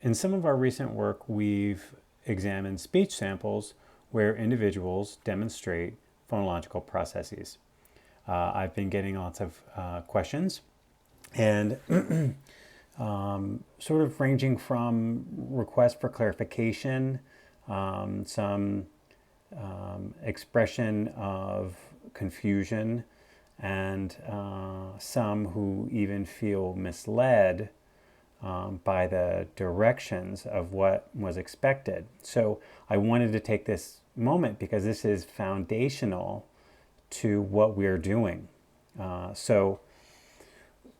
In some of our recent work, we've examined speech samples where individuals demonstrate phonological processes. I've been getting lots of questions, and sort of ranging from requests for clarification, some expression of confusion, and some who even feel misled by the directions of what was expected. So I wanted to take this moment because this is foundational to what we're doing. So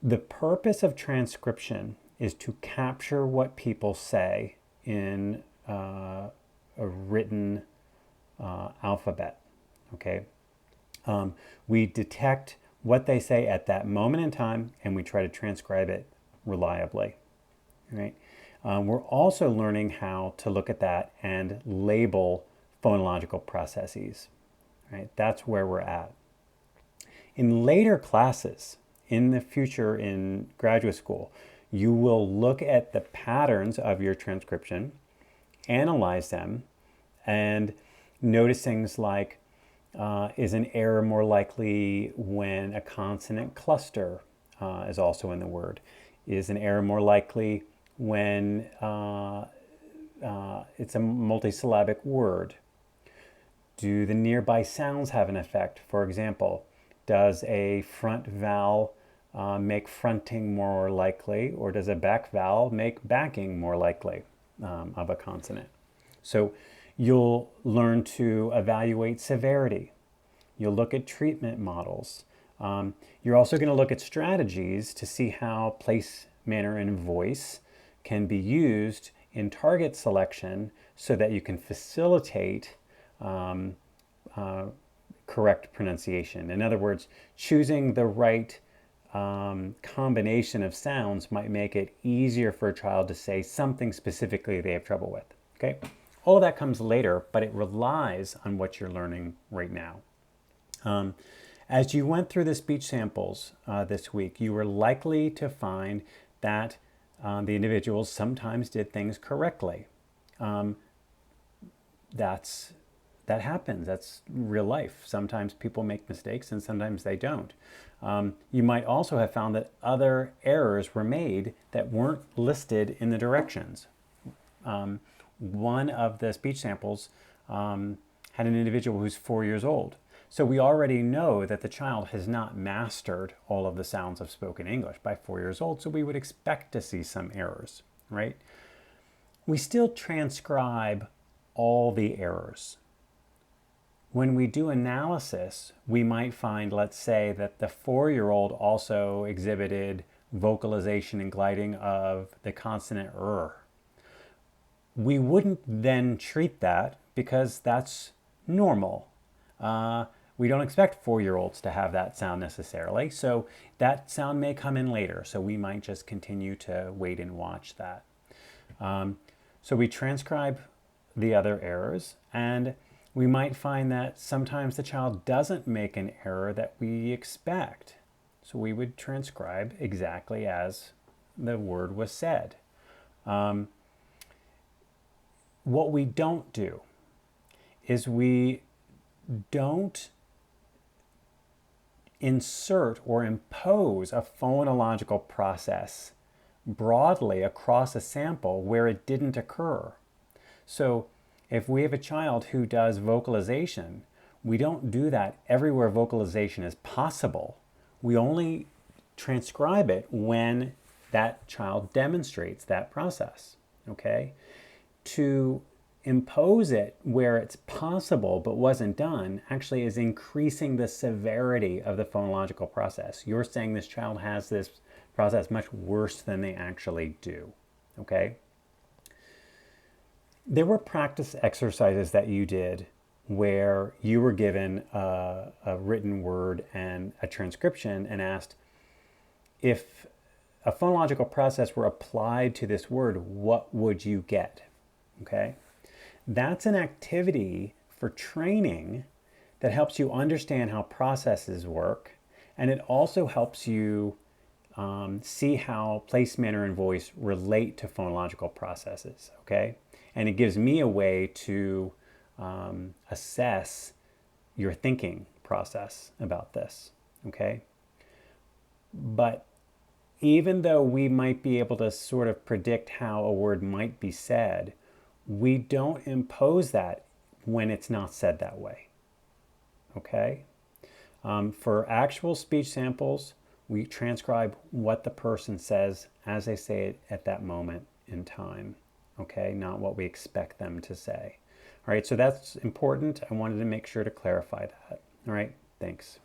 the purpose of transcription is to capture what people say in a written alphabet. Okay, we detect what they say at that moment in time, and we try to transcribe it reliably. Right? We're also learning how to look at that and label phonological processes. Right? That's where we're at. In later classes, in the future in graduate school, you will look at the patterns of your transcription, analyze them, and notice things like, is an error more likely when a consonant cluster is also in the word? Is an error more likely when it's a multisyllabic word? Do the nearby sounds have an effect? For example, does a front vowel make fronting more likely, or does a back vowel make backing more likely of a consonant? So you'll learn to evaluate severity. You'll look at treatment models. You're also going to look at strategies to see how place, manner, and voice can be used in target selection so that you can facilitate correct pronunciation. In other words, choosing the right combination of sounds might make it easier for a child to say something specifically they have trouble with. Okay? All of that comes later, but it relies on what you're learning right now. As you went through the speech samples this week, you were likely to find that the individuals sometimes did things correctly. That happens. That's real life. Sometimes people make mistakes and sometimes they don't. You might also have found that other errors were made that weren't listed in the directions. One of the speech samples had an individual who's 4 years old. So we already know that the child has not mastered all of the sounds of spoken English by 4 years old, so we would expect to see some errors, right? We still transcribe all the errors. When we do analysis, we might find, let's say, that the 4-year-old also exhibited vocalization and gliding of the consonant R. We wouldn't then treat that because that's normal. We don't expect 4-year-olds to have that sound necessarily, so that sound may come in later, so we might just continue to wait and watch that. So we transcribe the other errors, and we might find that sometimes the child doesn't make an error that we expect. So we would transcribe exactly as the word was said. What we don't do is we don't insert or impose a phonological process broadly across a sample where it didn't occur. So if we have a child who does vocalization, we don't do that everywhere vocalization is possible. We only transcribe it when that child demonstrates that process, okay? To impose it where it's possible but wasn't done actually is increasing the severity of the phonological process. You're saying this child has this process much worse than they actually do, okay? There were practice exercises that you did where you were given a written word and a transcription and asked, if a phonological process were applied to this word, what would you get? Okay? That's an activity for training that helps you understand how processes work, and it also helps you see how place, manner, and voice relate to phonological processes, okay? And it gives me a way to assess your thinking process about this, okay? But even though we might be able to sort of predict how a word might be said, we don't impose that when it's not said that way, okay? For actual speech samples, we transcribe what the person says as they say it at that moment in time, okay? Not what we expect them to say. All right, so that's important. I wanted to make sure to clarify that. All right, thanks.